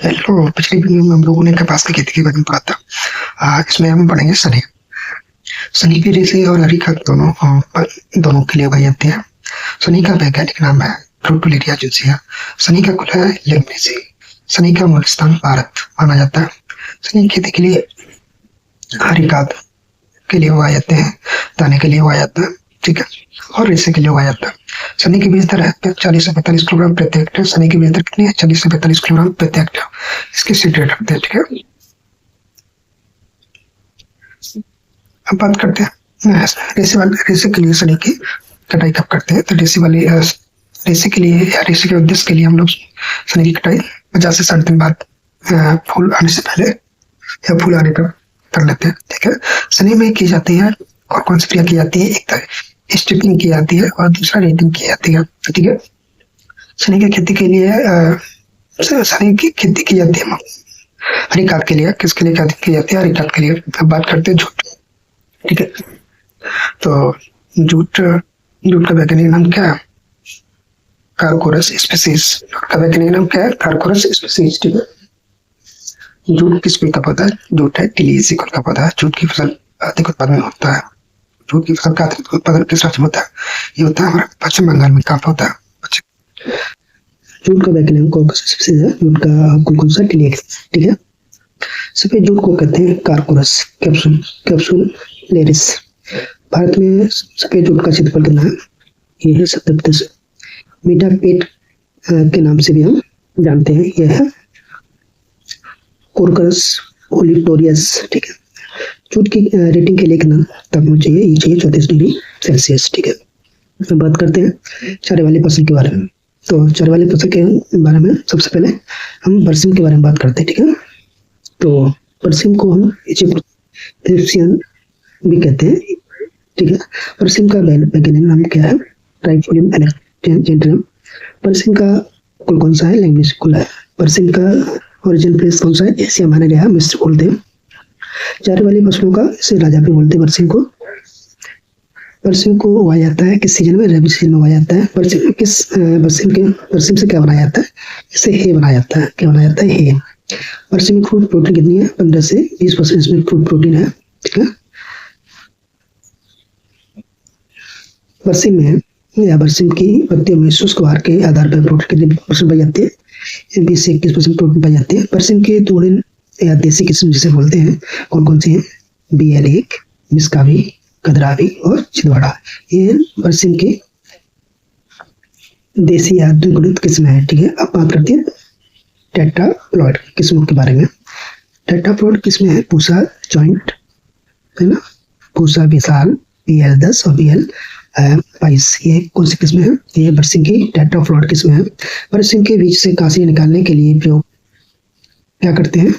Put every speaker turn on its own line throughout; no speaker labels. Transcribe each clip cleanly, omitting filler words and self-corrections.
Hello, पिछली video में हम लोगों ने कपास की खेती के बारे में पढ़ा था। इसमें हम पढ़ेंगे सनी। सनी की रेसे और हरी खाद दोनों के लिए उगाई जाती है। सनी का वैज्ञानिक नाम है फ्रूटिलिया जुन्सिया। सनी का कुल है लेग्नेसी। सनी का मूल स्थान भारत माना जाता है। सनी की खेती के लिए हरी खाद के लिए उगाए जाते हैं, दाने के लिए उगाया जाता है, ठीक है, और रेसे के लिए उगाया जाता है। सनी की बीज दर है 40 से 45 किलोग्राम प्रति हेक्टेयर। सनी की बीज दर कितनी है? 40 से 45 किलोग्राम प्रति हेक्टेयर। इसकी सीड रेट रखते हैं, ठीक है। अब बात करते हैं रेसे के लिए सनी की कटाई कब करते हैं। तो रेसे के लिए या रेसे के उद्देश्य के लिए हम लोग सनी की कटाई 50 से 60 दिन बाद फूल आने से पहले या फूल आने पर कर लेते हैं, ठीक है। सनी में की जाती है और कौन सी क्रिया की जाती है? एक तो स्ट्रिपिंग की जाती है और दूसरा रेटिंग की जाती है, ठीक है। सनी की खेती के लिए सनी की खेती की जाती है हरी खाद के लिए। किसके लिए खेती की जाती है? हरी खाद के लिए। अब बात करते हैं जूट, ठीक है। तो जूट जूट का वैज्ञानिक नाम क्या है? कार्कोरस स्पीसीज। जूट का वैज्ञानिक नाम क्या है? कार्कोरस स्पीसीज, ठीक है। जूट किस कुल का पौधा है? जूट है टिलियेसी कुल का पौधा है। जूट की फसल अधिक उत्पादन होता है। जूट की फसल का अधिक उत्पादन किस राज्य में होता है? ये होता है हमारे पश्चिम बंगाल में काफी होता है। जूट का वैज्ञानिक कार्कोरस स्पीसीज है। जूट का कुल कौन सा? टिलियेसी, ठीक है। सफेद जूट को कहते हैं कार्कोरस कैप्सुलेरिस। भारत में सफेद जूट का क्षेत्रफल कितना है? ये है 70%। मीठा पेट के नाम से भी हम जानते हैं, यह है कोरकस ओलिटोरियस, ठीक है। जूट की रेटिंग के लिए कितना तापमान चाहिए? ये चाहिए 34 डिग्री सेल्सियस, ठीक है। अब बात करते हैं चारे वाली फसल के बारे में। तो चारे वाली फसल के बारे में सबसे पहले हम बरसिम के बारे में बात करते हैं, ठीक है। तो बरसिम को हम इजिप्शियन भी कहते हैं, ठीक है। बरसिम का वैज्ञानिक नाम क्या है? ट्राइफोलियम एलेक्जेंड्रियम। बरसिम का कुल कौन सा है? लैंग्वेज कुल है। बरसिम का ओरिजिन प्लेस कौन सा है? एशिया माना गया, मिस्र बोलते हैं। चारे वाली फसलों का इसे राजा भी बोलते हैं बरसिम को। बरसिम को उगाया जाता है किस सीजन में? रबी सीजन में उगाया जाता है। बरसिम से क्या बनाया जाता है? इससे हे बनाया जाता है। क्या बनाया जाता है? हे। बरसिम में फ्रूट प्रोटीन कितनी है? 15 से 20% इसमें फ्रूट प्रोटीन है, ठीक है। बरसिम में या बरसिम की पत्तियों में शुष्क आहार के आधार पर प्रोटीन कितनी परसेंट पाई जाती है? 20 से 21% प्रोटीन पाई जाती है। बरसिम के तोड़न या देसी किस्म जिसे बोलते हैं कौन कौन सी है? BL1, मिस्कावी, कदरावी और छिंदवाड़ा। ये बरसिम के देसी या द्विगुणित किस्म है, ठीक है। अब बात करते हैं टेट्राप्लॉइड किस्मों के बारे में। टेट्राप्लॉइड किस्में है पूसा जॉइंट, है ना, पूसा विशाल, BL10 और BL22। ये कौन सी किस्में हैं? ये बरसिम की टेट्राप्लॉइड किस्में हैं। बरसिम के बीज से कासी निकालने के लिए प्रयोग क्या करते हैं?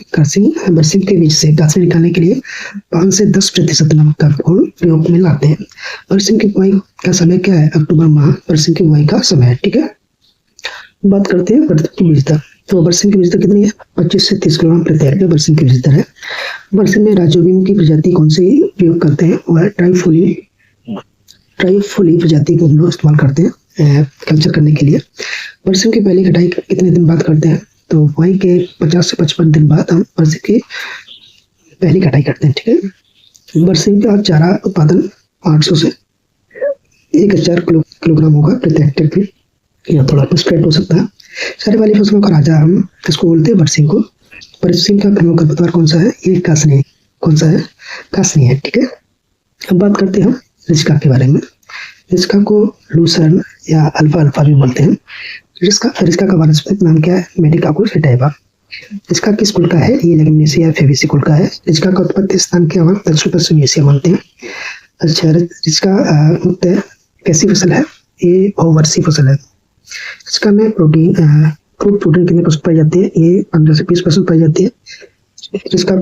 बरसिम के बीज से कासी निकालने के लिए 5 से 10% नमक का घोल प्रयोग में लाते हैं। बरसिम की बुआई का समय क्या है? अक्टूबर माह बरसिम की बुआई का समय है, ठीक है। बात करते हैं बरसिम की बीज दर। तो बरसिम की बीज दर कितनी है? 25 से 30 किलोग्राम प्रति हेक्टेयर बरसिम की बीज दर है। बरसिम में राइजोबियम की प्रजाति कौन सी प्रयोग करते हैं? वह ट्राइफोली प्रजाति को हम लोग इस्तेमाल करते हैं कल्चर करने के लिए। बरसिम की पहली कटाई कितने दिन बाद करते हैं? तो बुआई के 50 से 55 दिन बाद हम बरसिम की पहली कटाई करते हैं, ठीक है। बरसिम का चारा उत्पादन 800 से 1000 किलोग्राम होगा प्रति हेक्टेयर पे, या थोड़ा स्प्रेड हो सकता है। सारे वाली फसलों का राजा हम किसको बोलते हैं? बरसिम को। बरसिम का प्रमुख खरपतवार कौन सा है? ये कासनी। कौन सा है? कासनी है, ठीक है। अब बात करते हैं हम रिस्का के बारे में। रिस्का को लूसर्न या अल्फा भी बोलते हैं। रिस्का का वानस्पतिक नाम क्या है? मेडिकाको सेटाइवा। रिस्का किस कुल का है? ये लेग्यूमिनेसी या फेबेसी कुल का है। रिस्का का उत्पत्ति स्थान क्या हुआ? दक्षिण पश्चिम एशिया मानते हैं। अच्छा, रिस्का मुख्यतः कैसी फसल है? ये बहुवर्षीय फसल है। रिस्का में फ्रूट प्रोटीन कितने परसेंट पाई जाती है? ये 15 से 20% पाई जाती है। रिस्का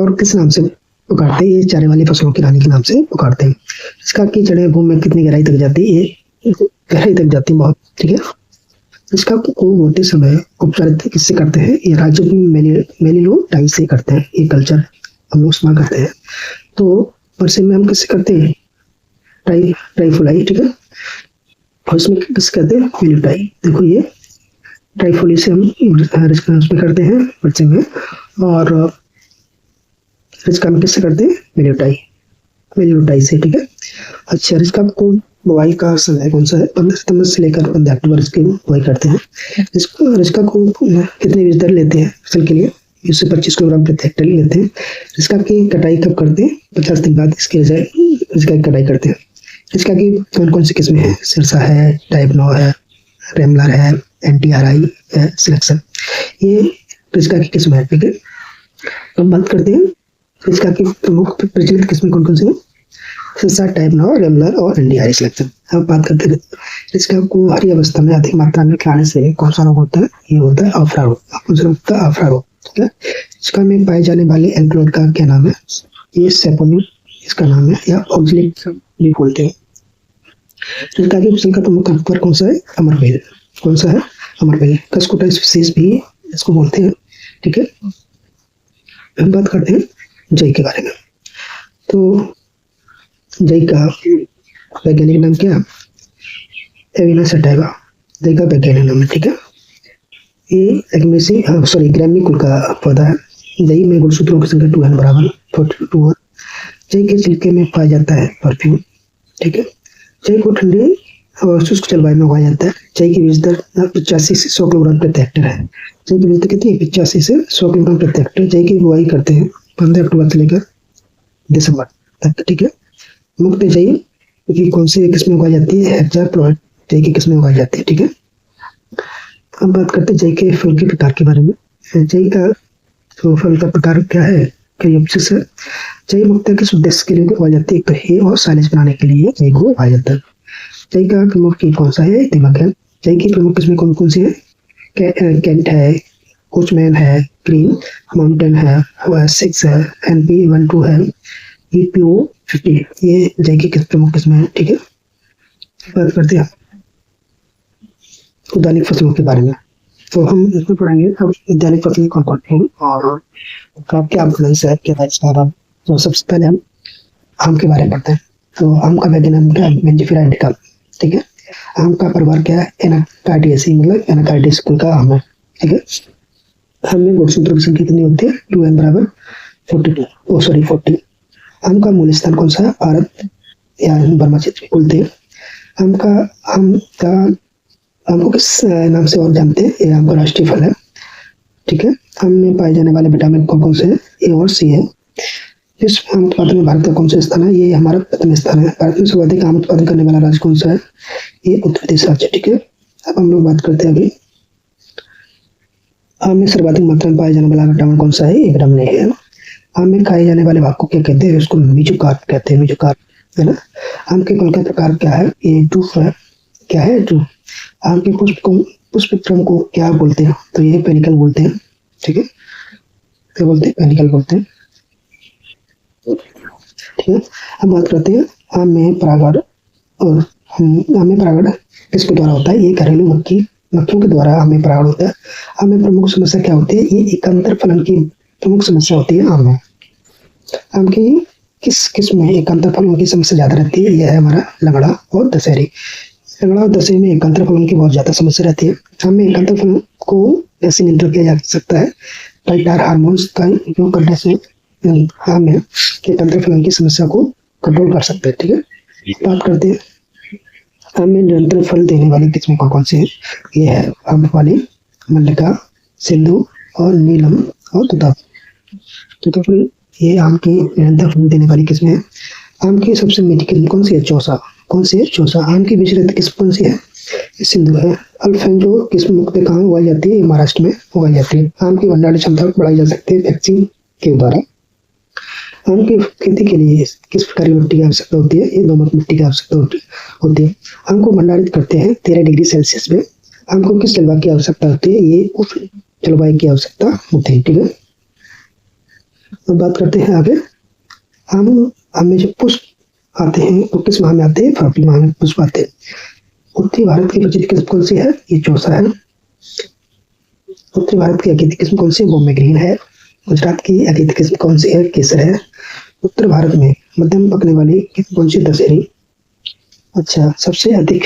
और किस नाम से पुकारते हैं? ये चारे वाली फसलों की रानी के नाम से पुकारते हैं। रिस्का की जड़ें भूमि में कितनी गहराई तक जाती है? ये गहराई तक जाती है बहुत, ठीक है। रिस्का को बोते समय उपचारित किससे करते हैं? ये राज्य मेलिलो टाइप से करते हैं। ये कल्चर हम लोग इस्तेमाल करते हैं। तो बरसिम में हम किससे करते हैं? ट्राइफोलाई, ठीक है। और इसमें किस कहते हैं? मेलिटाई। देखो ये ट्राइफोलिसियम उसमें करते हैं बच्चे में, और रिस्का में किससे करते हैं, मेलियोटाई से, ठीक है। अच्छा, रिस्का को बुआई का समय कौन सा है, 15 सितंबर से लेकर 15 अक्टूबर इसकी बुआई करते हैं। रिस्का को कितने बीज दर लेते हैं फसल के लिए, 20 से 25 किलोग्राम प्रति हेक्टेयर लेते हैं। रिस्का की कटाई कब करते हैं, 50 दिन बाद इसके रिस्का की कटाई करते हैं। रिस्का की कौन कौन सी किस्में हैं, सिरसा है, टाइप 9 है, रेमलर है, NTRI है, सिलेक्शन, ये रिस्का की किस्म है, ठीक है। अब बात करते हैं रिस्का की प्रमुख प्रचलित किस्में कौन कौन सी हैं, सिरसा, टाइप 9, रेमलर और NTRI सिलेक्शन। अब बात करते हैं रिस्का को हरी अवस्था में अधिक मात्रा में खिलाने से कौन सा रोग होता है, ये होता है आफरा रोग। कौन सा रोग होता है, आफरा रोग, ठीक है। रिस्का में पाए जाने वाले एल्कलॉइड का क्या नाम है, ये सेपोनिल इसका नाम है, या ऑक्सलेट भी बोलते हैं। रिस्का की फसल का प्रमुख खरपतवार कौन सा है, अमरबेल। कौन सा है, अमरबेल। कस्कोटा स्पीसीज भी इसको बोलते हैं, ठीक है। हम बात करते हैं जई के बारे में। तो जई का वैज्ञानिक नाम क्या है, एविना सटाइवा, जई का वैज्ञानिक नाम है, ठीक है। ये ग्रैमी कुल का पौधा है। जई में गुणसूत्रों की संख्या 2n बराबर 42 है। जई के छिलके में पाया जाता है परफ्यूम, ठीक है। जई को ठंडी और शुष्क जलवायु में उगाया जाता है। जई की बीज दर 85 से 100 किलोग्राम प्रति हेक्टेयर है। जई की बीज दर कितनी है, 85 से 100 किलोग्राम प्रति हेक्टेयर। जई की बुआई करते हैं 15 अक्टूबर से लेकर दिसंबर तक, ठीक है। मुक्त जई की कौन सी किस्में उगाई जाती है, हेक्टर जई की किस्में उगाई जाती है, ठीक है। अब बात करते हैं जई के फल के प्रकार के बारे में। जई का तो फल का प्रकार क्या है, कैरियोप्सिस है। जई मुख्यतः किस उद्देश्य के लिए उगाई जाती है, एक तो हे और साइलेज बनाने के लिए जई को उगाया जाता है। जई का प्रमुख कीट कौन सा है, दीमक है। जई की प्रमुख किस्में कौन कौन सी है, कैंट है, कोचमैन है, ग्रीन माउंटेन है, 6 है, NP12 है, EPO 50, ये जई की प्रमुख किस्में हैं, ठीक है। बात करते हैं उद्यानिक फसलों के बारे में। तो हम इसमें पढ़ेंगे अब उद्यानिक फसलें कौन कौन हैं और उनका क्या बैलेंस है, क्या है। तो सबसे पहले हम आम के बारे में पढ़ते हैं। तो आम का वैज्ञानिक नाम क्या है, मेंजिफेरा इंडिका, ठीक है। आम का परिवार क्या है, एनाकार्डियेसी, मतलब एनाकार्डियस कुल का आम है, ठीक है। आम में गुणसूत्रों की संख्या कितनी होती है, 2n बराबर 40। आम का मूल स्थान कौन सा है, भारत या बर्मा क्षेत्र बोलते हैं। आम को किस नाम से और जानते हैं, ये आम का राष्ट्रीय फल है, ठीक है। आम में पाए जाने वाले विटामिन कौन कौन से हैं, A और C है। इस आम उत्पादन में भारत का कौन सा स्थान है, ये हमारा प्रथम स्थान है। भारत में सर्वाधिक आम उत्पादन करने वाला राज्य कौन सा है, ये उत्तर प्रदेश राज्य, ठीक है। अब हम लोग बात करते हैं अभी आम में सर्वाधिक मात्रा में पाया जाने वाला विटामिन कौन सा है, ये विटामिन A है। आम में खाए जाने वाले भाग को क्या कहते हैं, उसको मीजोकार्प कहते हैं, मीजोकार्प, है ना। आम के कुल का प्रकार क्या है, ये ड्रूप है, क्या है, ड्रूप। आम के पुष्प क्रम को क्या बोलते हैं, तो ये पेनिकल बोलते हैं, ठीक है। क्या बोलते हैं, पेनिकल बोलते हैं, ठीक है। अब बात करते हैं आम में परागण, और आम में परागण किसके द्वारा होता है, ये घरेलू मक्खियों के द्वारा आम में परागण होता है। आम में प्रमुख समस्या क्या होती है, ये एकांतर फलन की प्रमुख समस्या होती है आम में। आम की किस किस्म में एकांतर फलन की समस्या ज्यादा रहती है, यह है हमारा लंगड़ा और दशहरी। लंगड़ा और दशहरी में एकांतर फलन की बहुत ज्यादा समस्या रहती है। आम में एकांतर फलन को ऐसे नियंत्रण किया जा सकता है, पाइटार हार्मोन्स का उपयोग करने से आम में एकांतर फलन की समस्या को कंट्रोल कर सकते हैं, ठीक है। बात करते हैं आम में निरंतर फल देने वाली किस्में कौन कौन सी है, ये है आम्रपाली, मल्लिका, सिंधु और नीलम और तोतापुरी, ये आम की निरंतर फल देने वाली किस्में हैं। आम की सबसे मीठी किस्म कौन सी है, चौसा। कौन सी है, चौसा। आम की बीज रहती किस्म कौन सी है, सिंधु है। अल्फेंजो किस्म मुख्यतः कहाँ उगाई जाती है, महाराष्ट्र में उगाई जाती है। आम की भंडारण क्षमता बढ़ाई जा सकती है वैक्सीन के द्वारा। आम की खेती के लिए किस प्रकार की मिट्टी की आवश्यकता होती है, ये दोमट मिट्टी की आवश्यकता होती है। आम को भंडारित करते हैं 13 डिग्री सेल्सियस में। आम को किस जलवायु की आवश्यकता होती है, ये उष्ण जलवायु की आवश्यकता होती है, ठीक है। अब बात करते हैं आगे आम में जब पुष्प आते हैं तो किस माह में आते हैं, फरवरी माह में पुष्प आते हैं। उत्तरी भारत की प्रचलित किस्म कौन सी है, ये चौसा है। उत्तरी भारत की अगेती किस्म कौन सी है, बॉम्बे ग्रीन है। गुजरात की अगेती किस्म कौन सी है, केसर है। उत्तर भारत में मध्यम पकने वाली किस्म कौन सी, दशहरी। अच्छा, सबसे अधिक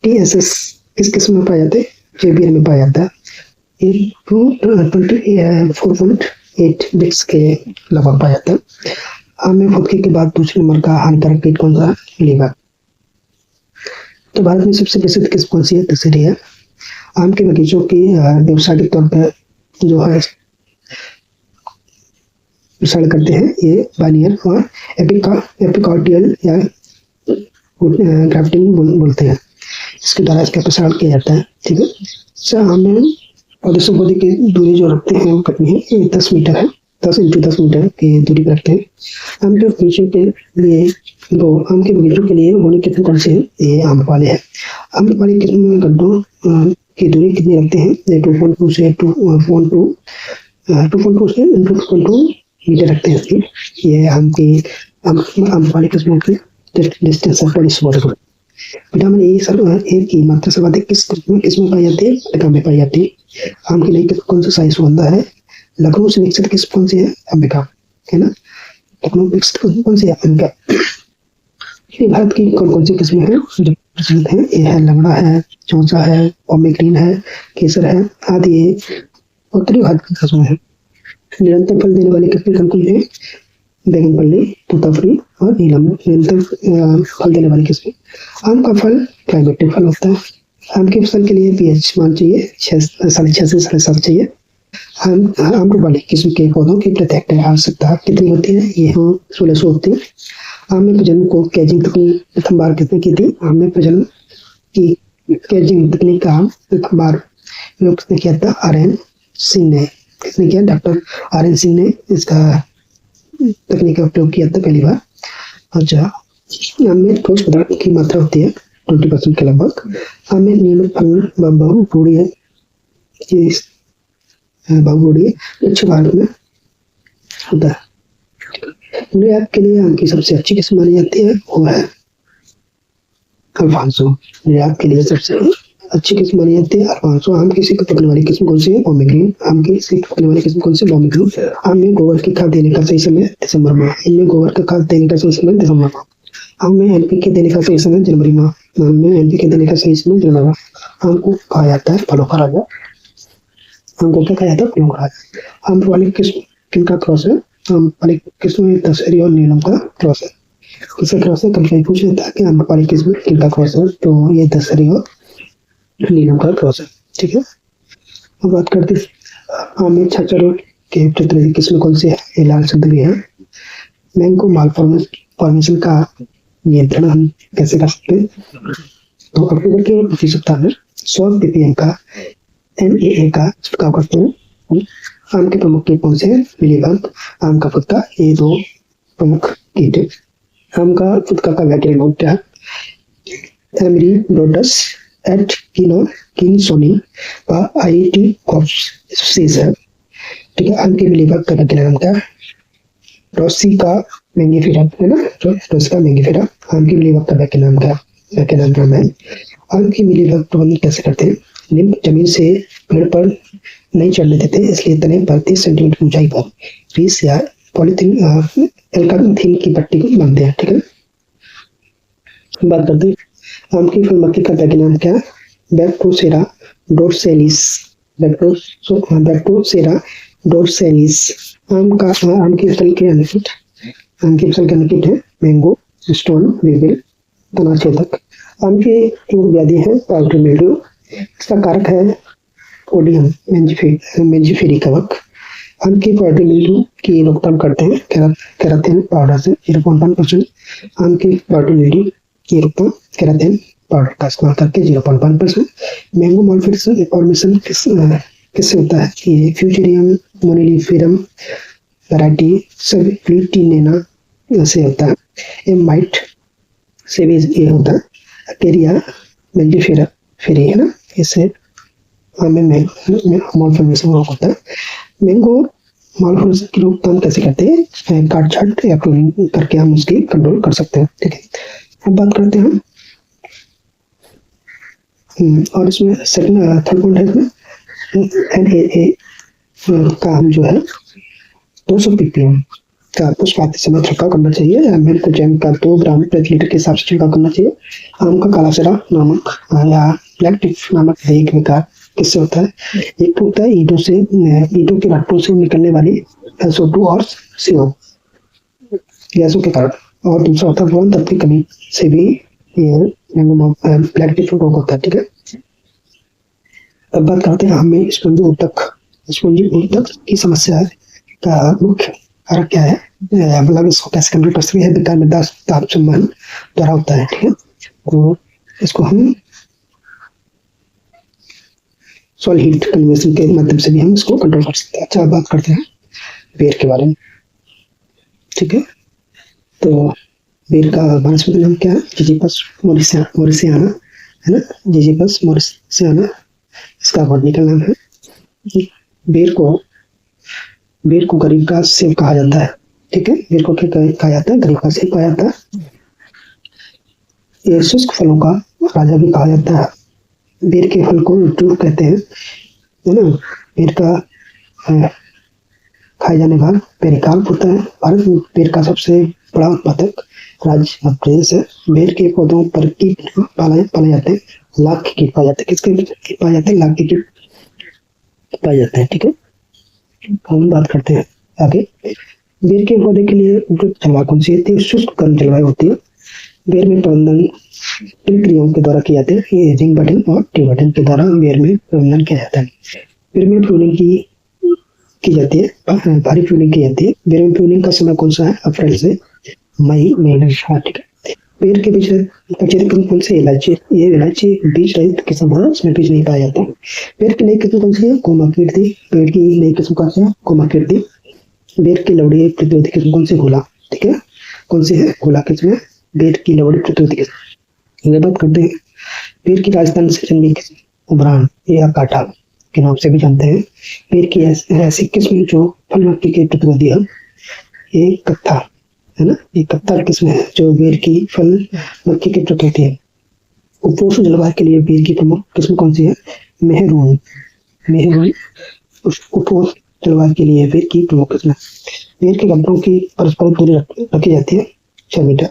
TSS किस किस्म में पाए जाते हैं, kbl में पाया जाता है। ये 4.8 बिट्स के लगभग पाया जाता है। आम में फुदकी के बाद दूसरे नंबर का हानिकारक कीट कौन सा? लीवर। तो भारत में सबसे प्रसिद्ध किस्म कौन सी है? दशहरी है। आम के बगीचों की व्यवसायिक तौर पर जो है प्रसारण करते हैं ये बानियर और एपिकॉर्डियल या ग्राफ्टिंग बोलते हैं। इसके द्वारा इसका प्रसारण किया जाता है। ठीक है। आम में पौधे से पौधे की दूरी जो रखते हैं वो कितनी है? 10 मीटर है। 10 × 10 मीटर की दूरी पर रखते हैं। आम के बगीचों के लिए होने कितने कौन से हैं? ये आम्रपाली है। आम्रपाली किस्म में गड्ढों की दूरी कितनी रखते हैं? 2.2 से 2.2 से 2.2 मीटर रखते हैं इसकी। ये आम्रपाली किस्मों की डिस्टेंस है बड़ी स्मॉल। विटामिन ए की मात्रा सर्वाधिक किस किस्म में पाई जाती है? मटका में पाई जाती है। आम की नई किस्म कौन सा साइज होता है? लखनऊ से विकसित किस्म कौन सी है? अंबिका, है ना। लखनऊ विकसित किस्म कौन सी है? अंबिका। भारत की कौन कौन सी किस्में हैं जो प्रचलित हैं? ये है लंगड़ा है, चौसा है, पोमेग्रीन है, केसर है आदि। ये उत्तरी भारत की किस्में हैं। निरंतर फल देने वाली किस्में कौन कौन है? बैगनपल्ली, तोतापुरी और नीलम निरंतर फल देने वाली किस्में। आम का फल क्लाइमेटिक फल होता है। आम की फसल के लिए पीएच मान चाहिए 6.5 से 7.5 चाहिए। आम वाली किस्म के पौधों की प्रति हेक्टेयर आवश्यकता कितनी होती है? ये 1600 होती है। आम में प्रजनन को कैजिंग तकनीक प्रथम बार किसने की थी? आम में प्रजनन की कैजिंग तकनीक का प्रथम बार प्रयोग किसने किया था? RN सिंह ने। किसने किया? डॉक्टर RN सिंह ने इसका तकनीक का प्रयोग किया था पहली बार। अच्छा, आम में ठोस पदार्थ की मात्रा होती है 20% के लगभग। आम में नियमित फल बहुरूढ़ी है। बहुरूढ़ी दक्षिण भारत में होता है। निर्यात के लिए आम की सबसे अच्छी किस्म मानी जाती है वो है अल्फांसो। निर्यात के लिए सबसे अच्छी किस्म मानी जाती है अल्फांसो। आम की सीख पकड़ने वाली किस्म कौन सी है? पोमेग्रीन। आम की सीख पकड़ने वाली किस्म कौन सी? पोमेग्रीन। आम में गोबर की खाद देने का सही समय दिसंबर माह। इनमें गोबर का खाद देने का सही समय दिसंबर माह। आम में NPK देने का सही समय जनवरी माह। आम में NPK देने का सही समय जनवरी माह। आम को कहा जाता है फलों का राजा। आम को क्या कहा जाता है? फलों का राजा। आम वाली किस्म किनका क्रॉस है? आम वाली किस्म में दशहरी और नीलम का क्रॉस है। इसका क्रॉस है। कभी पूछ लेता है कि आम वाली किस्म किनका क्रॉस है, तो ये दशहरी और नीलम का क्रॉस है। ठीक है। अब बात करते हैं आम में छाछर के प्रतिनिधि किस्म कौन सी है? ये लाल संतरी है। मैंगो माल फॉर्मेशन का नियंत्रण हम कैसे कर सकते हैं? तो अक्टूबर के दूसरे सप्ताह में 100 ppm का NAA का छिड़काव करते हैं। आम के प्रमुख कीट कौन से हैं? मिलीबग, आम का फुदका, ये 2 प्रमुख कीट है। आम का फुदका का वैज्ञानिक नाम क्या है? एमरीडोडस एट किनसोनी का IIT कॉप्सिस है। ठीक है। आम के मिलीबग का वैज्ञानिक नाम क्या है? रोसिका मैंगिफेरा, है ना। रोसिका मैंगिफेरा। आम की मिलीबग का वैज्ञानिक नाम है। आम की मिलीबग प्रबंधन कैसे करते हैं? निम्न जमीन से पेड़ पर नहीं चढ़ने देते, इसलिए तने पर 30 सेंटीमीटर ऊंचाई पर रीस या पॉलीथीन एल्काथीन की पट्टी को बांधते हैं। ठीक है। बात करते हैं आम की फल मक्खी का वैज्ञानिक नाम क्या है? बैक्टोसेरा डोर्सेलिस। बैक्टोसेरा डोर्सेलिस। आम की फसल के अन्नकीट है मैंगो स्टोन वीविल तना छेदक। आम की जो व्याधि है पाउडर मिल्ड्यू, इसका कारक है ओडियम मेंजिफेरी कवक। आम की पाउडर मिल्ड्यू की रोकथाम करते हैं केरातिन पाउडर से 0.1%। आम की पाउडर मिल्ड्यू की रोकथाम केरातिन पाउडर का इस्तेमाल करके 0.1%। मैंगो मॉल फॉर्मेशन किससे होता है? ये फ्यूचेरियम मोनिलिफेरम वैरायटी सब फ्लूटिनेना से होता है। ये माइट से भी ये होता है। अकेरिया मेंजिफेरा फेरी, है ना। इससे मॉल फॉर्मेशन होता है। मैंगो मॉल फॉर्मेशन की रोकथाम कैसे करते हैं? काट छाट या प्रूनिंग करके हम उसकी कंट्रोल कर सकते हैं। ठीक है। अब बात करते हैं और इसमें थर्ड पॉइंट है इसमें NAA का हम जो है 200 ppm का पुष्पाते समय छिड़काव करना चाहिए। एमएन का 2 ग्राम प्रति लीटर के हिसाब से छिड़काव करना चाहिए। आम का काला सिरा नामक या ब्लैक टिप नामक एक विकार किससे होता है? एक तो होता है ईंटों के भट्टों से निकलने वाली SO2 और CO गैसों के कारण, और दूसरा होता है बोरॉन तत्व की कमी से भी ये ब्लैक टी रोग होता है। ठीक है, अब बात करते हैं हमें स्पंजी ऊतक की समस्या का मुख्य कारक क्या है, मतलब इसको कैसे कंट्रोल कर सकते हैं? विकार मृदा ताप संवहन द्वारा होता है। ठीक है, तो इसको हम सॉइल हीट कन्वर्जन के माध्यम से भी हम इसको कंट्रोल कर सकते हैं। अच्छा, अब बात करते हैं बेर के बारे में। ठीक है, तो बेर का वनस्पति नाम क्या है? जिजिपस मॉरिसियाना है ना, जिजिपस मॉरिसियाना इसका बॉटनिकल नाम है। बेर को गरीब का सेब कहा जाता है। ठीक है, बेर को क्या कहा जाता है? गरीब का सेब कहा जाता है। ये शुष्क फलों का राजा भी कहा जाता है। बेर के फल को जूट कहते हैं, है ना। बेर का खाए जाने का पेरिकाल्प होता है। भारत में बेर का सबसे बड़ा उत्पादक राज्य मध्य प्रदेश है। बेर के पौधों पर कीट पाए जाते हैं, लाख के कीट पाए जाते हैं। किसके कीट पाए जाते हैं? लाख के कीट पाए जाते हैं। ठीक है, हम बात करते हैं आगे। बेर के पौधे के लिए उपयुक्त जलवायु कौन सी होती है? शुष्क गर्म जलवायु होती है। बेर में प्रबंधन किन क्रियाओं के द्वारा किया जाता है? ये रिंग बटन और टी बटन के द्वारा बेर में प्रबंधन किया जाता है। बेर में प्रूनिंग की जाती है, भारी प्रूनिंग की जाती है। बेर में प्रूनिंग का समय कौन सा है? अप्रैल से मई महीने। ठीक है, बेर के बीज कौन सी इलायची? ये इलायची बीज रहित किस्म है, इसमें बीज नहीं पाया जाता। बेर की नई किस्म कौन सी है? कोमाकीर्ति। बेर की नई किस्म कौन सी है? कोमाकीर्ति। बेर की लवड़ी प्रतिरोधी किस्म कौन सी? घोला। ठीक है, कौन सी है? घोला किस्म है बेर की लवड़ी प्रतिरोधी किस्म। बात करते हैं बेर की राजस्थान से जन्मी किस्म उबरान या काटा के नाम से भी जानते हैं। बेर की ऐसी किस्म जो फल मक्खी के प्रतिरोधी है, ये कत्था है ना, ये कत्था किस्म है जो बेर की फल मक्खी के प्रतिरोधी है। उपोष्ण जलवायु के लिए बेर की प्रमुख किस्म कौन सी है? मेहरून। उपोष्ण जलवायु के लिए बेर की प्रमुख किस्म है। बेर के गड्ढों की परस्पर दूरी रखी जाती है 6 मीटर।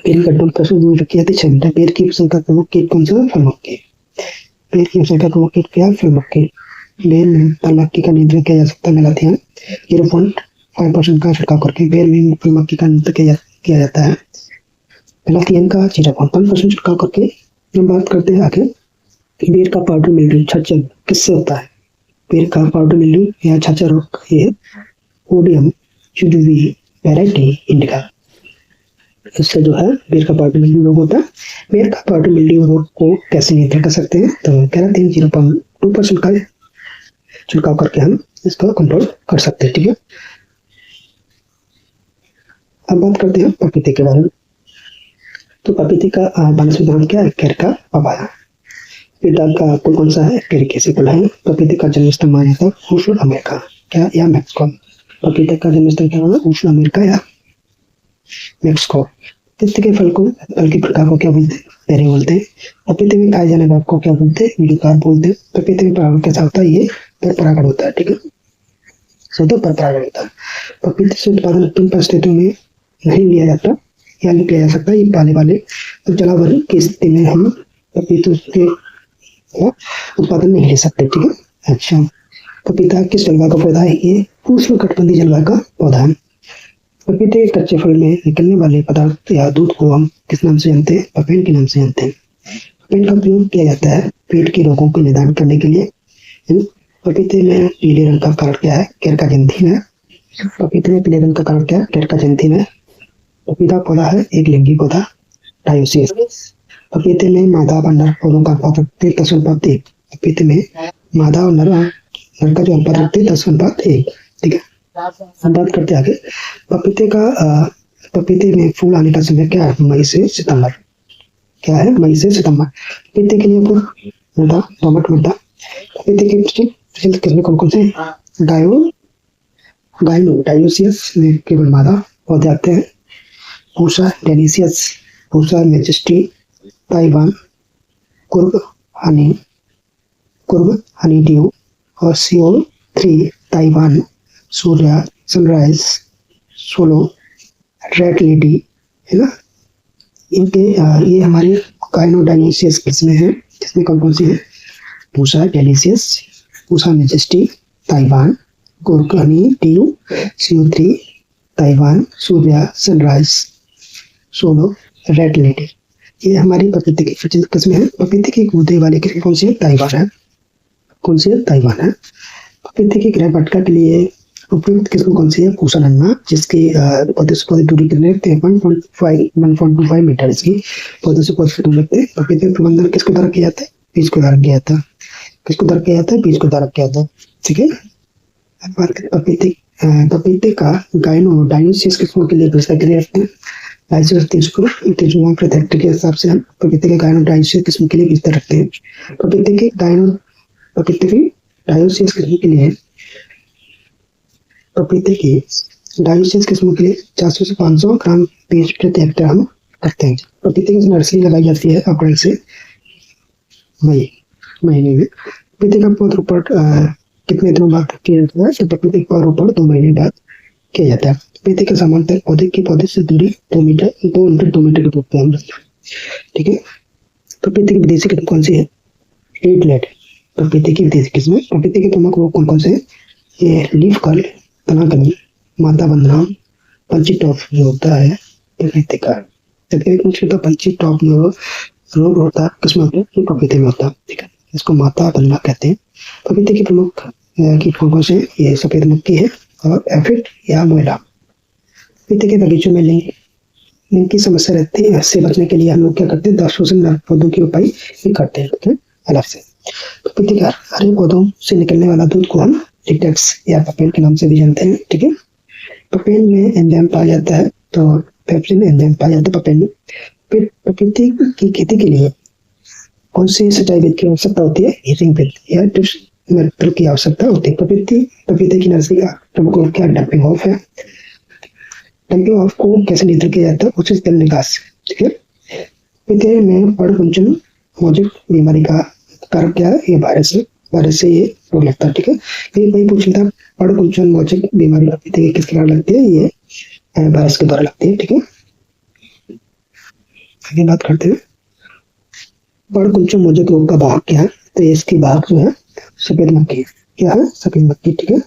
बेर के गड्ढों की परस्पर दूरी रखी जाती है 6 मीटर। बेर की फसल का प्रमुख कीट कौन सा है? फल मक्खी। बेर की फसल का प्रमुख कीट क्या है? फल मक्खी। बेर में फल मक्खी का नियंत्रण किया जा सकता है मेलाथियन 0.5% का छिड़काव करके। बेर में फल मक्खी का नियंत्रण किया जाता है मेलाथियन का 0.5% छिड़काव करके। हम बात करते हैं आगे बेर का पाउडर मिल्ड्यू छाछर किससे होता है? बेर का पाउडर मिल्ड्यू या छाछर रोग ये ओडियम यूडीवी वैरायटी इंडिका, इससे जो है बेर का पाउडर मिल्ड्यू रोग होता है। बेर का पाउडर मिल्ड्यू रोग को कैसे नियंत्रण कर सकते हैं? तो केरातिन 0.2% का छिड़काव करके हम इसको कंट्रोल कर सकते हैं। ठीक है, अब बात करते हैं पपीते के बारे में। तो पपीते का वनस्पति नाम क्या है? कैरका पपाया। पिता का कुल कौन सा है? कैरिकेसी कुल है। पपीते का जन्म स्थल माना जाता है उष्ण अमेरिका क्या या मैक्सिको। पपीते का जन्म स्थल क्या है? उष्ण अमेरिका या मैक्सिको। पपीते के फल की प्रकार को क्या बोलते हैं? पेरे बोलते हैं। पपीते में खाए जाने वाले को क्या बोलते हैं? विडुकार बोलते हैं। पपीते में परागण कैसा होता है? ये पर परागण होता है। ठीक है, शुद्ध पर परागण होता है। पपीते से उत्पादन किन परिस्थितियों में नहीं लिया जाता या नहीं किया जा सकता? ये पाले वाले तो जलावन की स्थिति में हम पपीते के उत्पादन नहीं ले सकते। ठीक है, अच्छा, पपीता किस जलवायु का पौधा है? ये उष्णकटिबंधीय जलवायु का पौधा है। पपीते के कच्चे फल में निकलने वाले पदार्थ या दूध को हम किस नाम से जानते हैं? पपेन के नाम से जानते हैं। पपेन का प्रयोग किया जाता है पेट के रोगों के निदान करने के लिए। पपीते में पीले रंग का कारण क्या है? कैरकाजेंथिन है। पपीते में पीले रंग का कारण क्या है? कैरकाजेंथिन है। पपीता पौधा है एक लिंगी पौधा डायोसियस। पपीते में मादा और नर पौधों का अनुपात रखते हैं 10:1। पपीते में मादा और नर का जो अनुपात रखते हैं 10:1। ठीक है, हम बात करते हैं आगे पपीते में फूल आने का समय क्या है? मई से सितंबर। क्या है? मई से सितंबर। पपीते के लिए मृदा दोमट मृदा। पपीते के प्रचलित किस्में कौन कौन से? डायोसियस में केवल मादा पौधे आते हैं। Pusa Delicious, Pusa Majesty, Taiwan, Coorg Honey Dew और CO3 Taiwan, Surya, Sunrise, Solo, Red Lady है ना। इनके ये हमारे काइनोडाइनिशियस किस्में हैं, जिसमें कौन कौन सी है? Pusa Delicious, Pusa Majesty Taiwan, गोरकानी टीयू, CO3 Taiwan, Surya Sunrise, Solo Red Lady. ये हमारी पपीते की किस्में हैं। पपीते की गूदे वाली किस्म कौन सी है? ताइवान है। कौन सी है? ताइवान है। पपीते की ग्रेप भटका के लिए उपयुक्त किस्म कौन सी है? पूसा नन्मा, जिसकी पौधे से पौधे दूरी कितने रखते हैं? 1.25 मीटर इसकी पौधे से पौधे दूर रखते हैं। पपीते का प्रबंधन किसके द्वारा किया जाता है? बीज को द्वारा किया जाता है। किसको द्वारा किया जाता है? बीज को द्वारा किया जाता है। ठीक है। अब बात करें पपीते का डायोसिस किस्मों के लिए दूसरा क्रिया रखते हैं। 300 प्रति हेक्टेयर के हिसाब से हम पपीते के डायोसिस किस्म के लिए बीज रखते हैं। पपीते की डायोसिस किस्म के लिए 400 से 500 ग्राम बीज प्रति हेक्टेयर हम करते हैं। पपीते की नर्सरी लगाई जाती है अप्रैल से मई महीने में। पपीते का पौधरोपण कितने दिनों बाद किया जाता है? तो पपीते का पौधरोपण 2 महीने बाद किया जाता है। पपीते के सामान्यतः पौधे से दूरी 2 मीटर के दूर पे हम रखते हैं। ठीक है। पपीते की विदेशी किस्म कौन सी है? एडलेट। पपीते की विदेशी किस्म। पपीते के प्रमुख रोग कौन कौन से? ये लीफ कर्ल, तना कमी, मादा बंधना, पंची टॉप जो होता है पपीते का। पंची टॉप जो रोग होता है किसमें होता है? पपीते में होता है। ठीक है। इसको माता बंधना कहते हैं। पपीते की प्रमुख कीट कौन से? ये सफेद मक्खी है और एफिड या मोइला। पपीते के बगीचों में लिंग की समस्या रहती है। इससे बचने के लिए हम लोग क्या करते हैं? 10% पौधों की रोपाई भी करते हैं। ठीक है। अलग से पपीते के हरे पौधों से निकलने वाला दूध को हम लिटेक्स या पपेन के नाम से भी जानते हैं। ठीक है। पपेन में एंजाइम पाया जाता है, तो पेप्सिन एंजाइम पाया जाता है पपेन में। पपीते की खेती के लिए कौन सी सिंचाई विधि की आवश्यकता होती है? रिंग विधि या ड्रिप मेथड की आवश्यकता होती है। पपीते की नर्सरी का प्रमुख रोग क्या? डंपिंग ऑफ है। डंपिंग ऑफ को कैसे नियंत्रित किया जाता है? उचित जल निकास। ठीक है। पपीते में पर्ण मौजिक बीमारी का कारण क्या है? ये वायरस से ये रोग लगता है। ठीक है। ये वही पूछ था, पर्ण मौजिक बीमारी पपीते के किसके कारण लगती है? ये वायरस के द्वारा लगती है। ठीक है। आगे बात करते हैं पर्ण मौजिक रोग का वाहक क्या है? तो इसकी वाहक जो है सफेद मक्खी। क्या है? सफेद मक्खी। ठीक है।